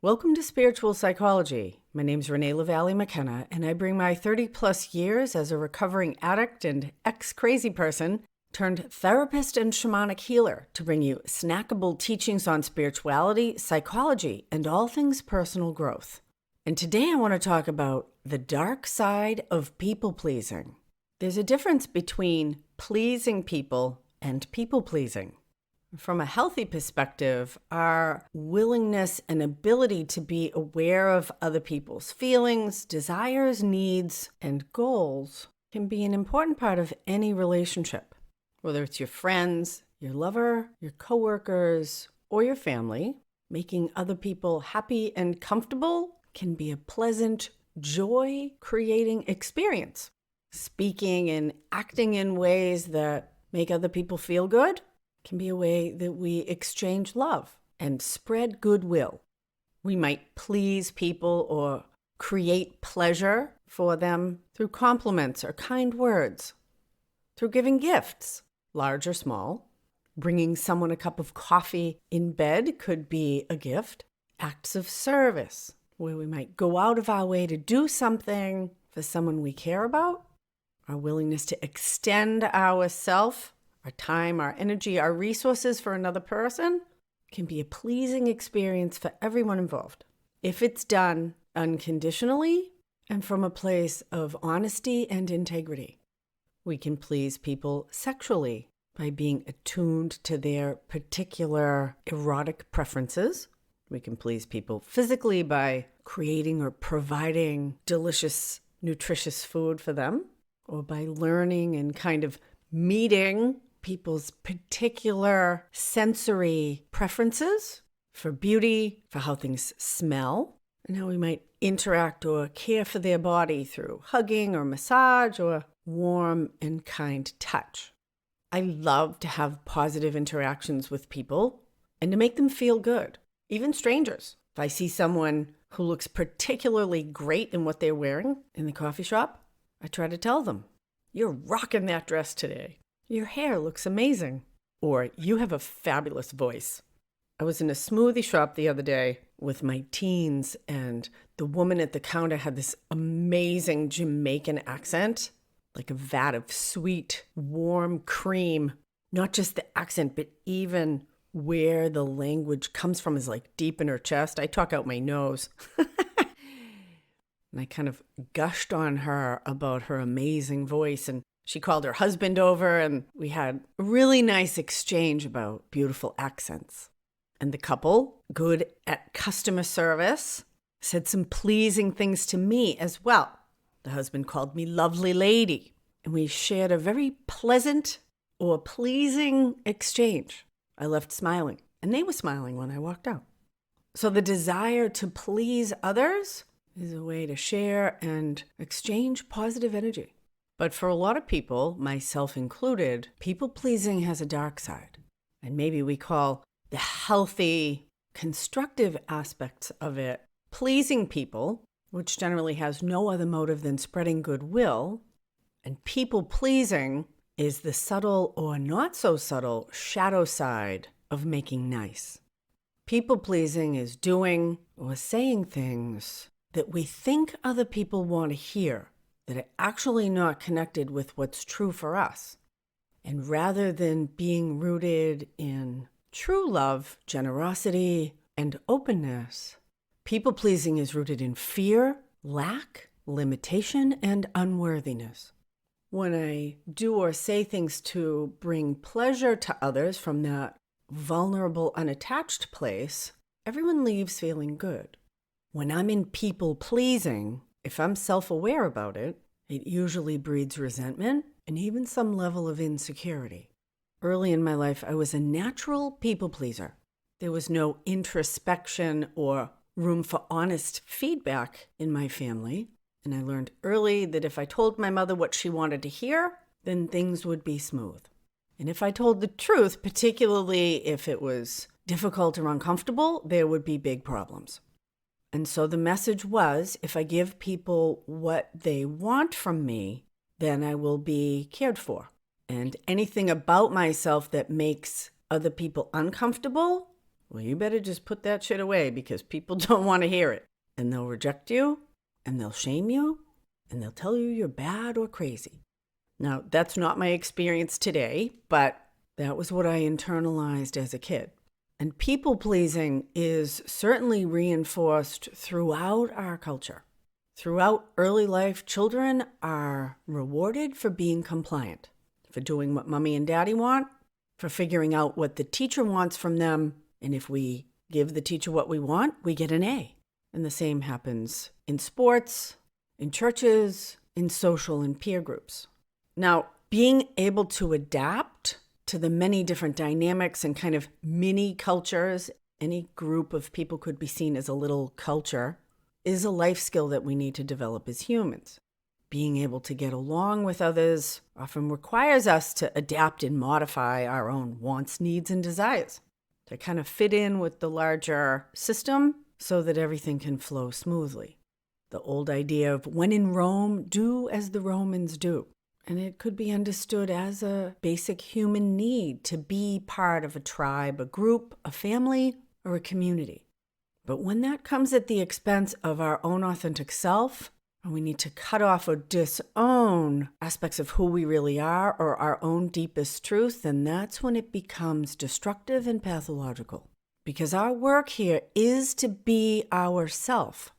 Welcome to Spiritual Psychology. My name's Renee Lavallee McKenna, and I bring my 30-plus years as a recovering addict and ex-crazy person turned therapist and shamanic healer to bring you snackable teachings on spirituality, psychology, and all things personal growth. And today I want to talk about the dark side of people-pleasing. There's a difference between pleasing people and people-pleasing. From a healthy perspective, our willingness and ability to be aware of other people's feelings, desires, needs, and goals can be an important part of any relationship. Whether it's your friends, your lover, your coworkers, or your family, making other people happy and comfortable can be a pleasant, joy-creating experience. Speaking and acting in ways that make other people feel good can be a way that we exchange love and spread goodwill. We might please people or create pleasure for them through compliments or kind words, through giving gifts, large or small. Bringing someone a cup of coffee in bed could be a gift. Acts of service, where we might go out of our way to do something for someone we care about. Our willingness to extend ourself, our time, our energy, our resources for another person can be a pleasing experience for everyone involved. If it's done unconditionally and from a place of honesty and integrity. We can please people sexually by being attuned to their particular erotic preferences. We can please people physically by creating or providing delicious, nutritious food for them, or by learning and kind of meeting people's particular sensory preferences for beauty, for how things smell, and how we might interact or care for their body through hugging or massage or warm and kind touch. I love to have positive interactions with people and to make them feel good, even strangers. If I see someone who looks particularly great in what they're wearing in the coffee shop, I try to tell them, "You're rocking that dress today. Your hair looks amazing." Or, "You have a fabulous voice." I was in a smoothie shop the other day with my teens, and the woman at the counter had this amazing Jamaican accent, like a vat of sweet, warm cream. Not just the accent, but even where the language comes from is like deep in her chest. I talk out my nose. And I kind of gushed on her about her amazing voice, and she called her husband over, and we had a really nice exchange about beautiful accents. And the couple, good at customer service, said some pleasing things to me as well. The husband called me lovely lady, and we shared a very pleasant or pleasing exchange. I left smiling, and they were smiling when I walked out. So the desire to please others is a way to share and exchange positive energy. But for a lot of people, myself included, people-pleasing has a dark side. And maybe we call the healthy, constructive aspects of it pleasing people, which generally has no other motive than spreading goodwill. And people-pleasing is the subtle or not so subtle shadow side of making nice. People-pleasing is doing or saying things that we think other people want to hear, that are actually not connected with what's true for us. And rather than being rooted in true love, generosity, and openness, people-pleasing is rooted in fear, lack, limitation, and unworthiness. When I do or say things to bring pleasure to others from that vulnerable, unattached place, everyone leaves feeling good. When I'm in people-pleasing, if I'm self-aware about it, it usually breeds resentment and even some level of insecurity. Early in my life, I was a natural people-pleaser. There was no introspection or room for honest feedback in my family, and I learned early that if I told my mother what she wanted to hear, then things would be smooth. And if I told the truth, particularly if it was difficult or uncomfortable, there would be big problems. And so the message was, if I give people what they want from me, then I will be cared for. And anything about myself that makes other people uncomfortable Well, you better just put that shit away because people don't want to hear it. And they'll reject you, and they'll shame you, and they'll tell you you're bad or crazy. Now, that's not my experience today, but that was what I internalized as a kid. And people-pleasing is certainly reinforced throughout our culture. Throughout early life, children are rewarded for being compliant, for doing what mommy and daddy want, for figuring out what the teacher wants from them, and if we give the teacher what we want, we get an A. And the same happens in sports, in churches, in social and peer groups. Now, being able to adapt to the many different dynamics and kind of mini cultures, any group of people could be seen as a little culture, is a life skill that we need to develop as humans. Being able to get along with others often requires us to adapt and modify our own wants, needs, and desires to kind of fit in with the larger system so that everything can flow smoothly. The old idea of when in Rome, do as the Romans do. And it could be understood as a basic human need to be part of a tribe, a group, a family, or a community. But when that comes at the expense of our own authentic self, and we need to cut off or disown aspects of who we really are or our own deepest truth, then that's when it becomes destructive and pathological. Because our work here is to be ourself.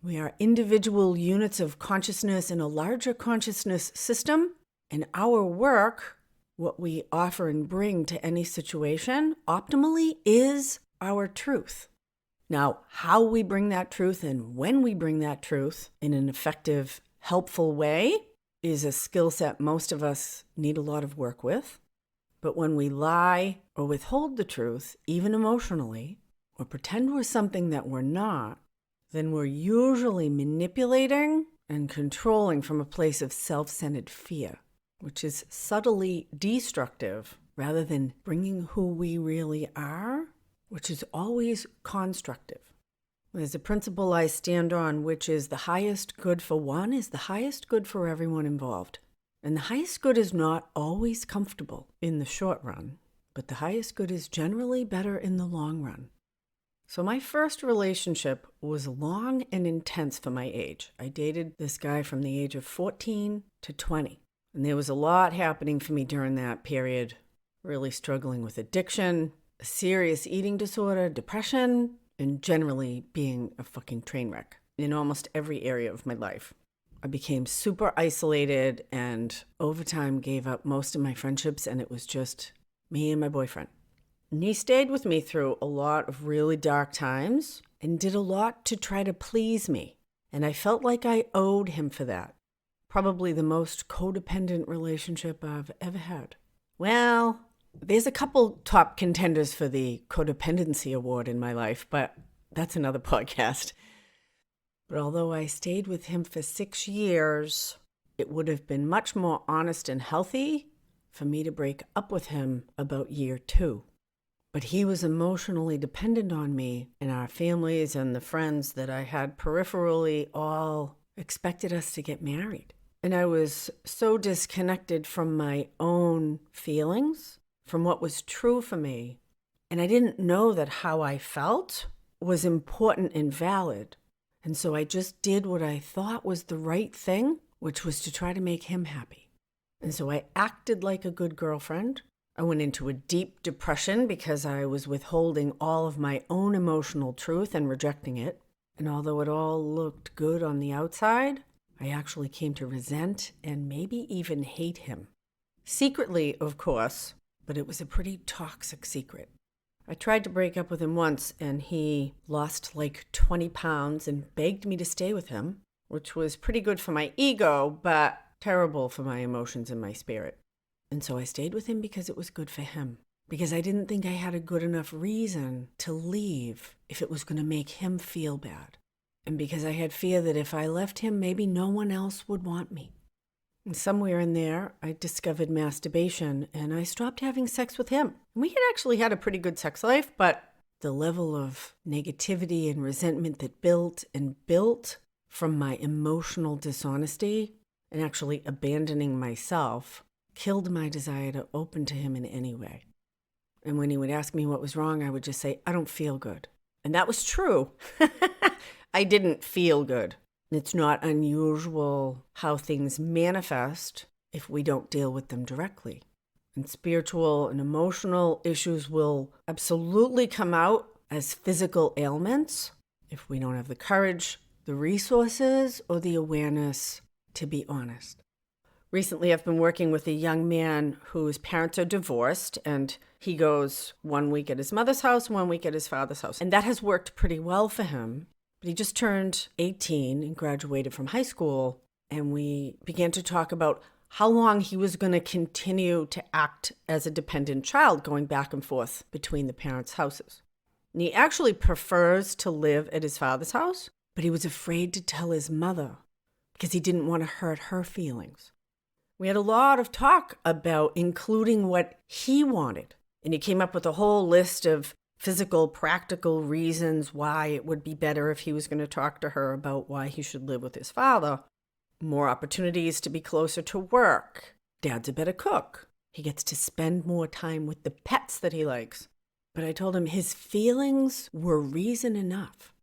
We are individual units of consciousness in a larger consciousness system, and our work, what we offer and bring to any situation, optimally is our truth. Now, how we bring that truth and when we bring that truth in an effective, helpful way is a skill set most of us need a lot of work with. But when we lie or withhold the truth, even emotionally, or pretend we're something that we're not, then we're usually manipulating and controlling from a place of self-centered fear, which is subtly destructive rather than bringing who we really are, which is always constructive. There's a principle I stand on, which is the highest good for one is the highest good for everyone involved. And the highest good is not always comfortable in the short run, but the highest good is generally better in the long run. So my first relationship was long and intense for my age. I dated this guy from the age of 14 to 20. And there was a lot happening for me during that period, really struggling with addiction, a serious eating disorder, depression, and generally being a fucking train wreck in almost every area of my life. I became super isolated and over time gave up most of my friendships, and it was just me and my boyfriend. And he stayed with me through a lot of really dark times and did a lot to try to please me. And I felt like I owed him for that. Probably the most codependent relationship I've ever had. Well, there's a couple top contenders for the codependency award in my life, but that's another podcast. But although I stayed with him for 6 years, it would have been much more honest and healthy for me to break up with him about year 2. But he was emotionally dependent on me, and our families and the friends that I had peripherally all expected us to get married. And I was so disconnected from my own feelings, from what was true for me. And I didn't know that how I felt was important and valid. And so I just did what I thought was the right thing, which was to try to make him happy. And so I acted like a good girlfriend. I went into a deep depression because I was withholding all of my own emotional truth and rejecting it. And although it all looked good on the outside, I actually came to resent and maybe even hate him. Secretly, of course, but it was a pretty toxic secret. I tried to break up with him once, and he lost like 20 pounds and begged me to stay with him, which was pretty good for my ego, but terrible for my emotions and my spirit. And so I stayed with him because it was good for him, because I didn't think I had a good enough reason to leave if it was going to make him feel bad. And because I had fear that if I left him, maybe no one else would want me. And somewhere in there, I discovered masturbation, and I stopped having sex with him. We had actually had a pretty good sex life, but the level of negativity and resentment that built and built from my emotional dishonesty and actually abandoning myself killed my desire to open to him in any way. And when he would ask me what was wrong, I would just say, I don't feel good. And that was true. I didn't feel good. It's not unusual how things manifest if we don't deal with them directly. And spiritual and emotional issues will absolutely come out as physical ailments if we don't have the courage, the resources, or the awareness to be honest. Recently, I've been working with a young man whose parents are divorced, and he goes 1 week at his mother's house, 1 week at his father's house. And that has worked pretty well for him. But he just turned 18 and graduated from high school, and we began to talk about how long he was going to continue to act as a dependent child, going back and forth between the parents' houses. And he actually prefers to live at his father's house, but he was afraid to tell his mother because he didn't want to hurt her feelings. We had a lot of talk about including what he wanted, and he came up with a whole list of physical, practical reasons why it would be better if he was going to talk to her about why he should live with his father. More opportunities to be closer to work. Dad's a better cook. He gets to spend more time with the pets that he likes. But I told him his feelings were reason enough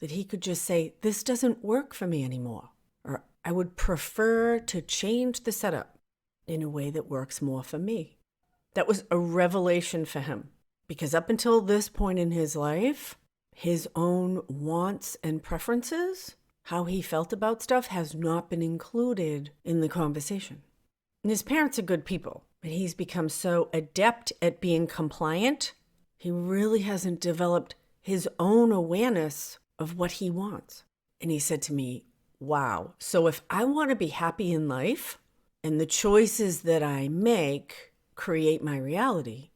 that he could just say, this doesn't work for me anymore. Or I would prefer to change the setup in a way that works more for me. That was a revelation for him because up until this point in his life, his own wants and preferences, how he felt about stuff, has not been included in the conversation. And his parents are good people, but he's become so adept at being compliant, he really hasn't developed his own awareness of what he wants. And he said to me, wow, so if I want to be happy in life and the choices that I make create my reality,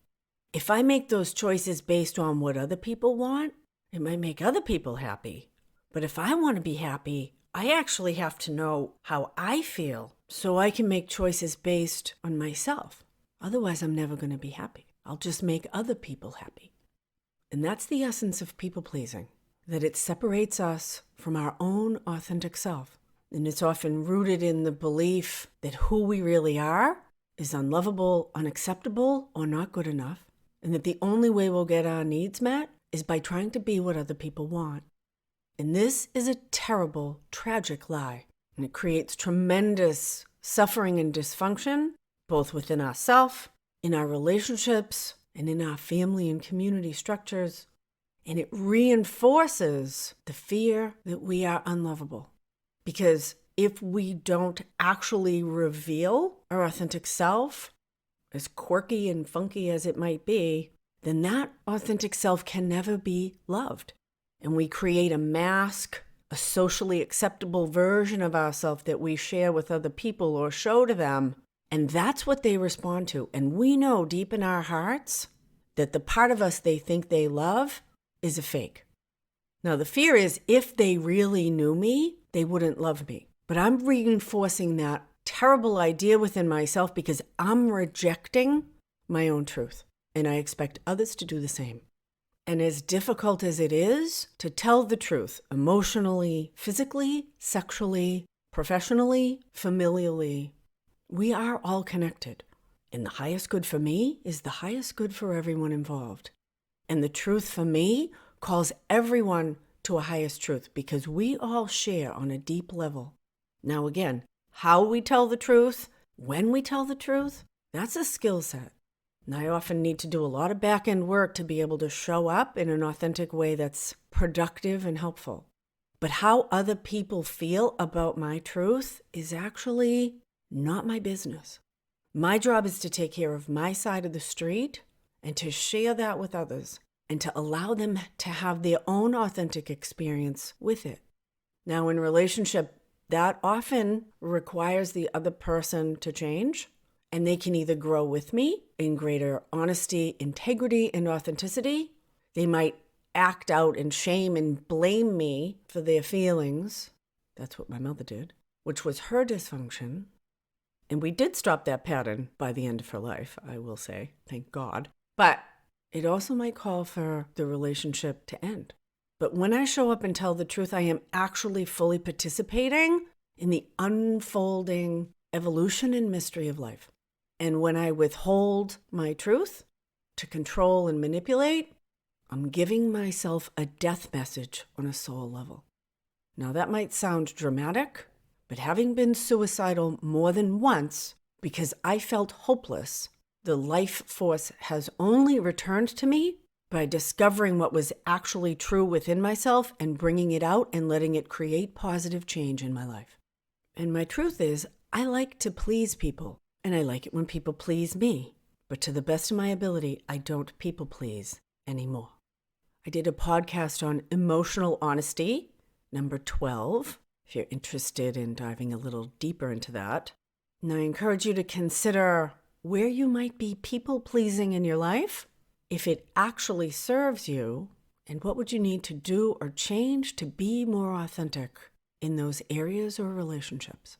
if I make those choices based on what other people want, it might make other people happy. But if I want to be happy, I actually have to know how I feel so I can make choices based on myself. Otherwise, I'm never going to be happy. I'll just make other people happy. And that's the essence of people-pleasing, that it separates us from our own authentic self. And it's often rooted in the belief that who we really are is unlovable, unacceptable, or not good enough. And that the only way we'll get our needs met is by trying to be what other people want. And this is a terrible, tragic lie. And it creates tremendous suffering and dysfunction, both within ourselves, in our relationships, and in our family and community structures. And it reinforces the fear that we are unlovable. Because if we don't actually reveal our authentic self, as quirky and funky as it might be, then that authentic self can never be loved. And we create a mask, a socially acceptable version of ourselves that we share with other people or show to them. And that's what they respond to. And we know deep in our hearts that the part of us they think they love is a fake. Now, the fear is if they really knew me, they wouldn't love me. But I'm reinforcing that terrible idea within myself because I'm rejecting my own truth. And I expect others to do the same. And as difficult as it is to tell the truth emotionally, physically, sexually, professionally, familially, we are all connected. And the highest good for me is the highest good for everyone involved. And the truth for me calls everyone to a highest truth because we all share on a deep level. Now again, how we tell the truth, when we tell the truth, that's a skill set. And I often need to do a lot of back-end work to be able to show up in an authentic way that's productive and helpful. But how other people feel about my truth is actually not my business. My job is to take care of my side of the street and to share that with others and to allow them to have their own authentic experience with it. Now, in relationship, that often requires the other person to change, and they can either grow with me in greater honesty, integrity, and authenticity. They might act out in shame and blame me for their feelings. That's what my mother did, which was her dysfunction. And we did stop that pattern by the end of her life, I will say, thank God. But it also might call for the relationship to end. But when I show up and tell the truth, I am actually fully participating in the unfolding evolution and mystery of life. And when I withhold my truth to control and manipulate, I'm giving myself a death message on a soul level. Now that might sound dramatic, but having been suicidal more than once because I felt hopeless, the life force has only returned to me by discovering what was actually true within myself and bringing it out and letting it create positive change in my life. And my truth is, I like to please people, and I like it when people please me. But to the best of my ability, I don't people please anymore. I did a podcast on emotional honesty, number 12, if you're interested in diving a little deeper into that. And I encourage you to consider where you might be people pleasing in your life, if it actually serves you, and what would you need to do or change to be more authentic in those areas or relationships.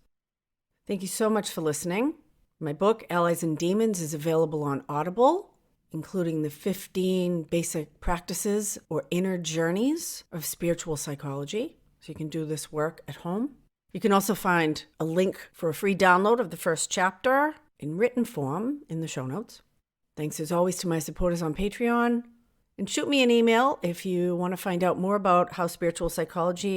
Thank you so much for listening. My book, Allies and Demons, is available on Audible, including the 15 basic practices or inner journeys of spiritual psychology. So you can do this work at home. You can also find a link for a free download of the first chapter in written form in the show notes. Thanks as always to my supporters on Patreon. And shoot me an email if you want to find out more about how spiritual psychology